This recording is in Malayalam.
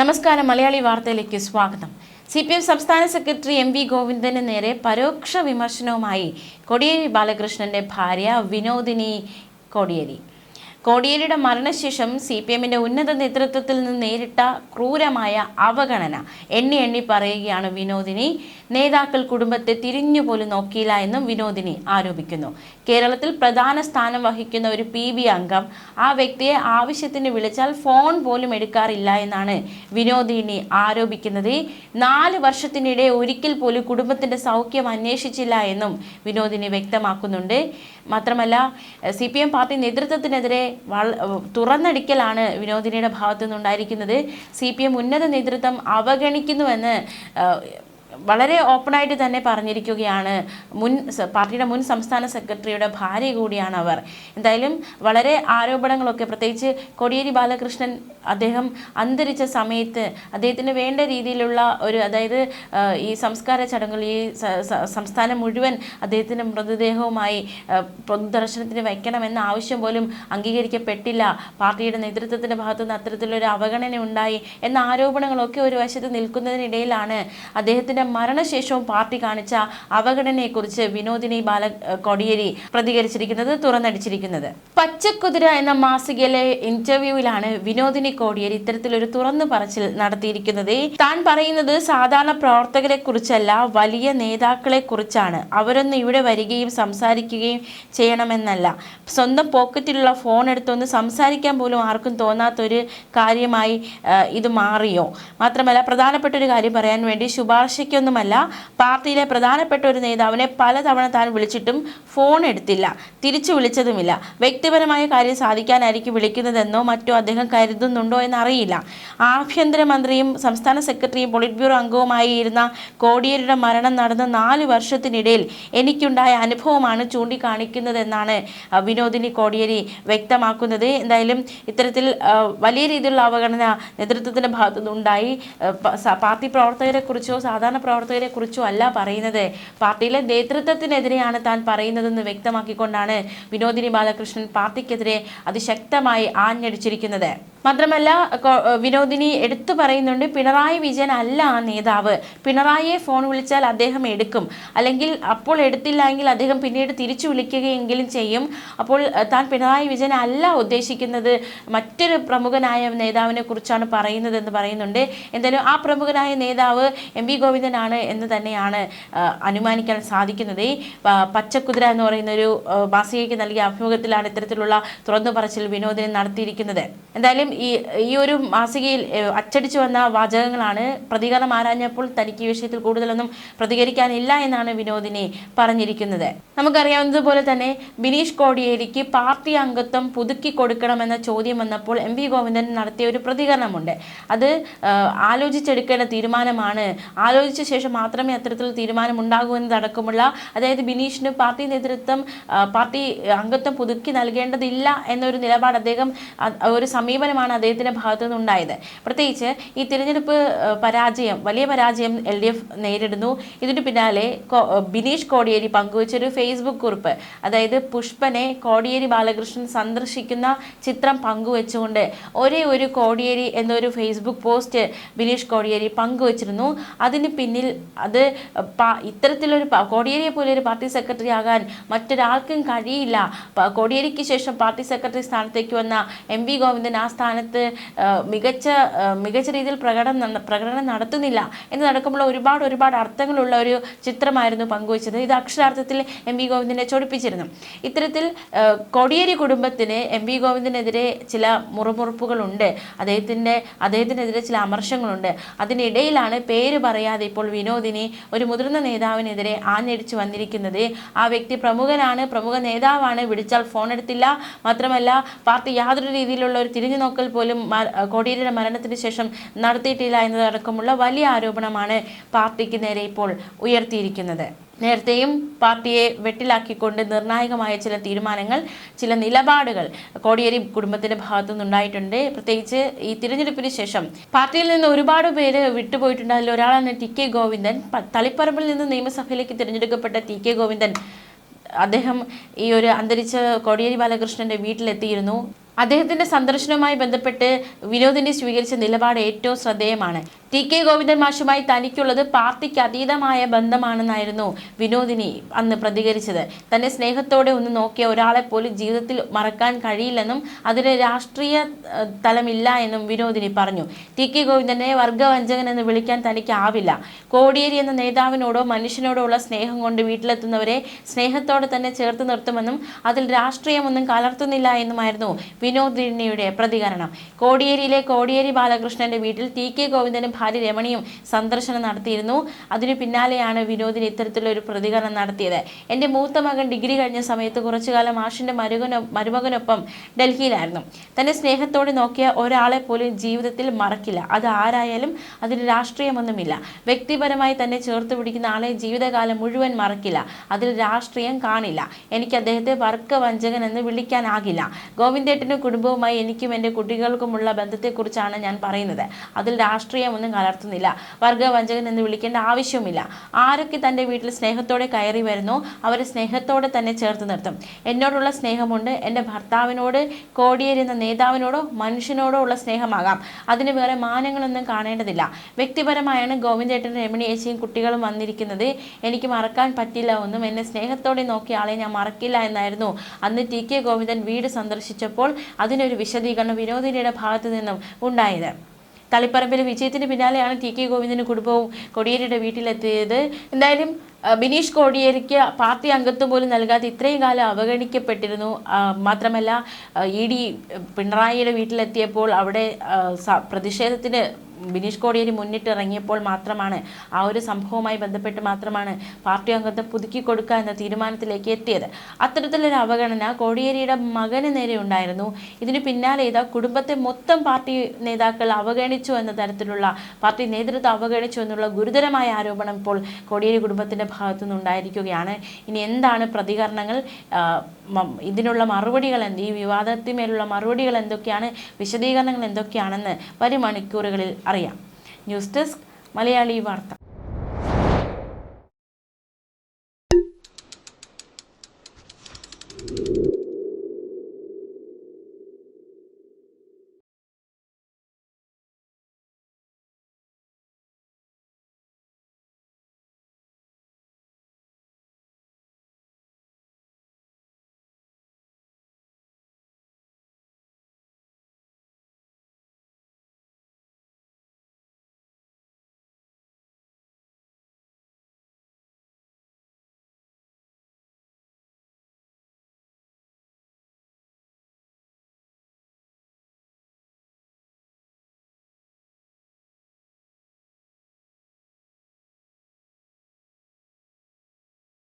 നമസ്കാരം. മലയാളി വാർത്തയിലേക്ക് സ്വാഗതം. CPM സംസ്ഥാന സെക്രട്ടറി MV ഗോവിന്ദന് നേരെ പരോക്ഷ വിമർശനവുമായി കോടിയേരി ബാലകൃഷ്ണന്റെ ഭാര്യ വിനോദിനി കോടിയേരി. കോടിയേരിയുടെ മരണശേഷം CPMന്റെ ഉന്നത നേതൃത്വത്തിൽ നിന്ന് നേരിട്ട ക്രൂരമായ അവഗണന എണ്ണി പറയുകയാണ് വിനോദിനി. നേതാക്കൾ കുടുംബത്തെ തിരിഞ്ഞുപോലും നോക്കിയില്ല എന്നും വിനോദിനി ആരോപിക്കുന്നു. കേരളത്തിൽ പ്രധാന സ്ഥാനം വഹിക്കുന്ന ഒരു PB അംഗം ആ വ്യക്തിയെ ആവശ്യത്തിന് വിളിച്ചാൽ ഫോൺ പോലും എടുക്കാറില്ല എന്നാണ് വിനോദിനി ആരോപിക്കുന്നത്. 4 വർഷത്തിനിടെ ഒരിക്കൽ പോലും കുടുംബത്തിന്റെ സൗഖ്യം അന്വേഷിച്ചില്ല എന്നും വിനോദിനി വ്യക്തമാക്കുന്നുണ്ട്. മാത്രമല്ല, CPM പാർട്ടി നേതൃത്വത്തിനെതിരെ തുറന്നടിക്കലാണ് വിനോദിനിയുടെ ഭാഗത്തു നിന്നുണ്ടായിരിക്കുന്നത്. CPM ഉന്നത നേതൃത്വം അവഗണിക്കുന്നുവെന്ന് വളരെ ഓപ്പണായിട്ട് തന്നെ പറഞ്ഞിരിക്കുകയാണ് പാർട്ടിയുടെ മുൻ സംസ്ഥാന സെക്രട്ടറിയുടെ ഭാര്യ കൂടിയാണ് അവർ. എന്തായാലും വളരെ ആരോപണങ്ങളൊക്കെ, പ്രത്യേകിച്ച് കോടിയേരി ബാലകൃഷ്ണൻ അദ്ദേഹം അന്തരിച്ച സമയത്ത് അദ്ദേഹത്തിന് വേണ്ട രീതിയിലുള്ള അതായത് ഈ സംസ്കാര ചടങ്ങുകൾ ഈ സംസ്ഥാനം മുഴുവൻ അദ്ദേഹത്തിൻ്റെ മൃതദേഹവുമായി പൊതുദർശനത്തിന് വയ്ക്കണമെന്ന ആവശ്യം പോലും അംഗീകരിക്കപ്പെട്ടില്ല. പാർട്ടിയുടെ നേതൃത്വത്തിൻ്റെ ഭാഗത്തുനിന്ന് അത്തരത്തിലൊരു അവഗണന ഉണ്ടായി എന്ന ആരോപണങ്ങളൊക്കെ ഒരു വശത്ത് നിൽക്കുന്നതിനിടയിലാണ് അദ്ദേഹത്തിൻ്റെ മരണശേഷവും പാർട്ടി കാണിച്ച അവഗണനയെക്കുറിച്ച് വിനോദിനി കോടിയേരി പ്രതികരിച്ചിരിക്കുന്നത്, തുറന്നടിച്ചിരിക്കുന്നത്. പച്ചക്കുതിര എന്ന മാസികയിലെ ഇന്റർവ്യൂവിലാണ് വിനോദിനി കോടിയേരി ഇത്തരത്തിലൊരു തുറന്നു പറച്ചിൽ നടത്തിയിരിക്കുന്നത്. താൻ പറയുന്നത് സാധാരണ പ്രവർത്തകരെ കുറിച്ചല്ല, വലിയ നേതാക്കളെ കുറിച്ചാണ്. അവരൊന്ന് ഇവിടെ വരികയും സംസാരിക്കുകയും ചെയ്യണമെന്നല്ല. സ്വന്തം പോക്കറ്റിലുള്ള ഫോൺ എടുത്തൊന്ന് സംസാരിക്കാൻ പോലും ആർക്കും തോന്നാത്തൊരു കാര്യമായി ഇത് മാറിയോ? മാത്രമല്ല, പ്രധാനപ്പെട്ട ഒരു കാര്യം പറയാൻ വേണ്ടി ശുപാർശയ്ക്കൊന്നുമല്ല, പാർട്ടിയിലെ പ്രധാനപ്പെട്ട ഒരു നേതാവിനെ പലതവണ താൻ വിളിച്ചിട്ടും ഫോൺ എടുത്തില്ല, തിരിച്ചു വിളിച്ചതുമില്ല. വ്യക്തിപരമായ കാര്യം സാധിക്കാനായിരിക്കും വിളിക്കുന്നതെന്നോ മറ്റോ അദ്ദേഹം കരുതുന്നുണ്ടോ എന്നറിയില്ല. ആഭ്യന്തരമന്ത്രിയും സംസ്ഥാന സെക്രട്ടറിയും പൊളിറ്റ് ബ്യൂറോ അംഗവുമായി ഇരുന്ന കോടിയേരിയുടെ മരണം നടന്ന 4 വർഷത്തിനിടയിൽ എനിക്കുണ്ടായ അനുഭവമാണ് ചൂണ്ടിക്കാണിക്കുന്നതെന്നാണ് വിനോദിനി കോടിയേരി വ്യക്തമാക്കുന്നത്. എന്തായാലും ഇത്തരത്തിൽ വലിയ രീതിയിലുള്ള അവഗണന നേതൃത്വത്തിൻ്റെ ഭാഗത്തുനിന്നുണ്ടായി. പാർട്ടി പ്രവർത്തകരെ കുറിച്ചോ സാധാരണ പ്രവർത്തകരെ കുറിച്ചോ അല്ല പറയുന്നത്, പാർട്ടിയിലെ നേതൃത്വത്തിനെതിരെയാണ് താൻ പറയുന്നതെന്ന് വ്യക്തമാക്കിക്കൊണ്ടാണ് വിനോദിനി ബാലകൃഷ്ണൻ പാർട്ടിക്കെതിരെ അതിശക്തമായി ആഞ്ഞടിച്ചിരിക്കുന്നത്. മാത്രമല്ല, വിനോദിനി എടുത്തു പറയുന്നുണ്ട്, പിണറായി വിജയൻ അല്ല ആ നേതാവ്. പിണറായിയെ ഫോൺ വിളിച്ചാൽ അദ്ദേഹം എടുക്കും, അല്ലെങ്കിൽ അപ്പോൾ എടുത്തില്ല എങ്കിൽ അദ്ദേഹം പിന്നീട് തിരിച്ചു വിളിക്കുകയെങ്കിലും ചെയ്യും. അപ്പോൾ താൻ പിണറായി വിജയൻ അല്ല ഉദ്ദേശിക്കുന്നത്, മറ്റൊരു പ്രമുഖനായ നേതാവിനെ കുറിച്ചാണ് പറയുന്നതെന്ന് പറയുന്നുണ്ട്. എന്തായാലും ആ പ്രമുഖനായ നേതാവ് MV ഗോവിന്ദനാണ് എന്ന് തന്നെയാണ് അനുമാനിക്കാൻ സാധിക്കുന്നത്. പച്ചക്കുതിര എന്ന് പറയുന്നൊരു മാസികയ്ക്ക് നൽകിയ അഭിമുഖത്തിലാണ് ഇത്തരത്തിലുള്ള തുറന്നു പറച്ചിൽ വിനോദിനി നടത്തിയിരിക്കുന്നത്. എന്തായാലും ഈ ഒരു മാസികയിൽ അച്ചടിച്ചു വന്ന വാചകങ്ങളാണ്. പ്രതികരണം ആരാഞ്ഞപ്പോൾ തനിക്ക് ഈ വിഷയത്തിൽ കൂടുതലൊന്നും പ്രതികരിക്കാനില്ല എന്നാണ് വിനോദിനി പറഞ്ഞിരിക്കുന്നത്. നമുക്കറിയാവുന്നതുപോലെ തന്നെ ബിനീഷ് കോടിയേരിക്ക് പാർട്ടി അംഗത്വം പുതുക്കി കൊടുക്കണമെന്ന ചോദ്യം വന്നപ്പോൾ MV ഗോവിന്ദൻ നടത്തിയ ഒരു പ്രതികരണമുണ്ട്. അത് ആലോചിച്ചെടുക്കേണ്ട തീരുമാനമാണ്, ആലോചിച്ച ശേഷം മാത്രമേ അത്തരത്തിലുള്ള തീരുമാനം ഉണ്ടാകൂ എന്നതടക്കമുള്ള, അതായത് ബിനീഷിന് പാർട്ടി നേതൃത്വം പാർട്ടി അംഗത്വം പുതുക്കി നൽകേണ്ടതില്ല എന്നൊരു നിലപാട് ഒരു സമീപനമാണ് അദ്ദേഹത്തിൻ്റെ ഭാഗത്തു നിന്നുണ്ടായത്. പ്രത്യേകിച്ച് ഈ തിരഞ്ഞെടുപ്പ് വലിയ പരാജയം LDF നേരിടുന്നു. ഇതിനു പിന്നാലെ ബിനീഷ് കോടിയേരി പങ്കുവച്ചൊരു ഫേസ്ബുക്ക് കുറിപ്പ്, അതായത് പുഷ്പനെ കോടിയേരി ബാലകൃഷ്ണൻ സന്ദർശിക്കുന്ന ചിത്രം പങ്കുവെച്ചുകൊണ്ട് ഒരേ ഒരു കോടിയേരി എന്നൊരു ഫേസ്ബുക്ക് പോസ്റ്റ് ബിനീഷ് കോടിയേരി പങ്കുവച്ചിരുന്നു. അതിന് പിന്നിൽ ഇത്തരത്തിലൊരു കോടിയേരിയെ പോലെ ഒരു പാർട്ടി സെക്രട്ടറി ആകാൻ മറ്റൊരാൾക്കും കഴിയില്ല. കോടിയേരിക്ക് ശേഷം പാർട്ടി സെക്രട്ടറി സ്ഥാനത്തേക്ക് വന്ന MV ഗോവിന്ദൻ ആ സ്ഥാനത്ത് മികച്ച രീതിയിൽ പ്രകടനം നടത്തുന്നില്ല എന്നതടക്കമുള്ള ഒരുപാട് അർത്ഥങ്ങളുള്ള ഒരു ചിത്രമായിരുന്നു പങ്കുവച്ചത്. ഇത് അക്ഷരാർത്ഥത്തിൽ MV ഗോവിന്ദനെ ചൊടിപ്പിച്ചിരുന്നു. ഇത്തരത്തിൽ കോടിയേരി കുടുംബത്തിന് MV ഗോവിന്ദനെതിരെ ചില മുറുമുറുപ്പുകളുണ്ട്, അദ്ദേഹത്തിനെതിരെ ചില അമർഷങ്ങളുണ്ട്. അതിനിടയിലാണ് പേര് പറയാതെ ഇപ്പോൾ വിനോദിനി ഒരു മുതിർന്ന നേതാവിനെതിരെ ആഞ്ഞടിച്ചു വന്നിരിക്കുന്നത്. ആ വ്യക്തി പ്രമുഖനാണ്, പ്രമുഖ നേതാവാണ്, വിളിച്ചാൽ ഫോൺ എടുത്തില്ല. മാത്രമല്ല, പാർട്ടി യാതൊരു രീതിയിലുള്ള ഒരു തിരിഞ്ഞുനോക്കൽ പോലും കോടിയേരിയുടെ മരണത്തിന് ശേഷം നടത്തിയിട്ടില്ല എന്നതടക്കമുള്ള വലിയ ആരോപണമാണ് പാർട്ടിക്ക് നേരെ ഇപ്പോൾ ഉയർത്തിയിരിക്കുന്നത്. നേരത്തെയും പാർട്ടിയെ വെട്ടിലാക്കിക്കൊണ്ട് നിർണായകമായ ചില തീരുമാനങ്ങൾ, ചില നിലപാടുകൾ കോടിയേരി കുടുംബത്തിന്റെ ഭാഗത്തു നിന്നുണ്ടായിട്ടുണ്ട്. പ്രത്യേകിച്ച് ഈ തിരഞ്ഞെടുപ്പിന് ശേഷം പാർട്ടിയിൽ നിന്ന് ഒരുപാട് പേര് വിട്ടുപോയിട്ടുണ്ട്. അതിൽ ഒരാളാണ് TK ഗോവിന്ദൻ. തളിപ്പറമ്പിൽ നിന്ന് നിയമസഭയിലേക്ക് തിരഞ്ഞെടുക്കപ്പെട്ട TK ഗോവിന്ദൻ അദ്ദേഹം ഈ ഒരു അന്തരിച്ച കോടിയേരി ബാലകൃഷ്ണന്റെ വീട്ടിലെത്തിയിരുന്നു. അദ്ദേഹത്തിന്റെ സന്ദർശനവുമായി ബന്ധപ്പെട്ട് വിനോദിനി സ്വീകരിച്ച നിലപാട് ഏറ്റവും ശ്രദ്ധേയമാണ്. ടി.കെ. ഗോവിന്ദൻ മാഷുമായി തനിക്കുള്ളത് പാർട്ടിക്ക് അതീതമായ ബന്ധമാണെന്നായിരുന്നു വിനോദിനി അന്ന് പ്രതികരിച്ചത്. തന്നെ സ്നേഹത്തോടെ ഒന്ന് നോക്കിയ ഒരാളെ പോലും ജീവിതത്തിൽ മറക്കാൻ കഴിയില്ലെന്നും അതിന് രാഷ്ട്രീയ തലമില്ല എന്നും വിനോദിനി പറഞ്ഞു. ടി.കെ. ഗോവിന്ദനെ വർഗവഞ്ചകൻ എന്ന് വിളിക്കാൻ തനിക്ക് ആവില്ല. കോടിയേരി എന്ന നേതാവിനോടോ മനുഷ്യനോടോ ഉള്ള സ്നേഹം കൊണ്ട് വീട്ടിലെത്തുന്നവരെ സ്നേഹത്തോടെ തന്നെ ചേർത്ത് നിർത്തുമെന്നും അതിൽ രാഷ്ട്രീയമൊന്നും കലർത്തുന്നില്ല എന്നുമായിരുന്നു വിനോദിനിയുടെ പ്രതികരണം. കോടിയേരിയിലെ കോടിയേരി ബാലകൃഷ്ണന്റെ വീട്ടിൽ ടി.കെ. ഗോവിന്ദനും ഭാര്യ രമണിയും സന്ദർശനം നടത്തിയിരുന്നു. അതിനു പിന്നാലെയാണ് വിനോദിനി ഇത്തരത്തിലുള്ള ഒരു പ്രതികരണം നടത്തിയത്. എൻ്റെ മൂത്ത മകൻ ഡിഗ്രി കഴിഞ്ഞ സമയത്ത് കുറച്ചുകാലം മാഷിൻ്റെ മരുമകനൊപ്പം ഡൽഹിയിലായിരുന്നു. തന്നെ സ്നേഹത്തോടെ നോക്കിയ ഒരാളെ പോലും ജീവിതത്തിൽ മറക്കില്ല. അത് ആരായാലും അതിന് രാഷ്ട്രീയമൊന്നുമില്ല. വ്യക്തിപരമായി തന്നെ ചേർത്ത് പിടിക്കുന്ന ആളെ ജീവിതകാലം മുഴുവൻ മറക്കില്ല. അതിൽ രാഷ്ട്രീയം കാണില്ല. എനിക്ക് അദ്ദേഹത്തെ വർഗവഞ്ചകൻ എന്ന് വിളിക്കാനാകില്ല. ഗോവിന്ദേട്ടനും കുടുംബവുമായി എനിക്കും എൻ്റെ കുട്ടികൾക്കുമുള്ള ബന്ധത്തെക്കുറിച്ചാണ് ഞാൻ പറയുന്നത്. അതിൽ രാഷ്ട്രീയമൊന്നും കലർത്തുന്നില്ല. വർഗവഞ്ചകൻ എന്ന് വിളിക്കേണ്ട ആവശ്യവുമില്ല. ആരൊക്കെ തൻ്റെ വീട്ടിൽ സ്നേഹത്തോടെ കയറി വരുന്നോ അവരെ സ്നേഹത്തോടെ തന്നെ ചേർത്ത് നിർത്തും. എന്നോടുള്ള സ്നേഹമുണ്ട്. എൻ്റെ ഭർത്താവിനോട്, കോടിയേരി എന്ന നേതാവിനോടോ മനുഷ്യനോടോ ഉള്ള സ്നേഹമാകാം. അതിന് വേറെ മാനങ്ങളൊന്നും കാണേണ്ടതില്ല. വ്യക്തിപരമായാണ് ഗോവിന്ദേട്ടനും രമണി ചേച്ചിയും കുട്ടികളും വന്നിരിക്കുന്നത്. എനിക്ക് മറക്കാൻ പറ്റില്ല ഒന്നും. എന്നെ സ്നേഹത്തോടെ നോക്കിയ ആളെ ഞാൻ മറക്കില്ല എന്നായിരുന്നു അന്ന് ടി.കെ. ഗോവിന്ദൻ വീട് സന്ദർശിച്ചപ്പോൾ അതിനൊരു വിശദീകരണം വിനോദിനിയുടെ ഭാഗത്തു നിന്നും ഉണ്ടായത്. തളിപ്പറമ്പിലെ വിജയത്തിന് പിന്നാലെയാണ് ടി.കെ. ഗോവിന്ദനും കുടുംബവും കോടിയേരിയുടെ വീട്ടിലെത്തിയത്. എന്തായാലും ബിനീഷ് കോടിയേരിക്ക് പാർട്ടി അംഗത്വം പോലും നൽകാതെ ഇത്രയും കാലം അവഗണിക്കപ്പെട്ടിരുന്നു. മാത്രമല്ല ഇ.ഡി. പിണറായിയുടെ വീട്ടിലെത്തിയപ്പോൾ അവിടെ പ്രതിഷേധത്തിന് ബിനീഷ് കോടിയേരി മുന്നിട്ടിറങ്ങിയപ്പോൾ മാത്രമാണ് ആ ഒരു സംഭവവുമായി ബന്ധപ്പെട്ട് മാത്രമാണ് പാർട്ടി അംഗത്വം പുതുക്കി കൊടുക്കുക എന്ന തീരുമാനത്തിലേക്ക് എത്തിയത്. അത്തരത്തിലൊരു അവഗണന കോടിയേരിയുടെ മകന് നേരെ ഉണ്ടായിരുന്നു. ഇതിന് പിന്നാലെ ഇതാ കുടുംബത്തെ മൊത്തം പാർട്ടി നേതാക്കൾ അവഗണിച്ചു എന്ന തരത്തിലുള്ള പാർട്ടി നേതൃത്വം അവഗണിച്ചു എന്നുള്ള ഗുരുതരമായ ആരോപണം ഇപ്പോൾ കോടിയേരി കുടുംബത്തിൻ്റെ ഭാഗത്തു നിന്നുണ്ടായിരിക്കുകയാണ്. ഇനി എന്താണ് പ്രതികരണങ്ങൾ, ഇതിനുള്ള മറുപടികൾ എന്ത്, ഈ വിവാദത്തിന്മേലുള്ള മറുപടികൾ എന്തൊക്കെയാണ്, വിശദീകരണങ്ങൾ എന്തൊക്കെയാണെന്ന് വരും മണിക്കൂറുകളിൽ അറിയാം. ന്യൂസ് ഡെസ്ക് മലയാളി വാർത്ത.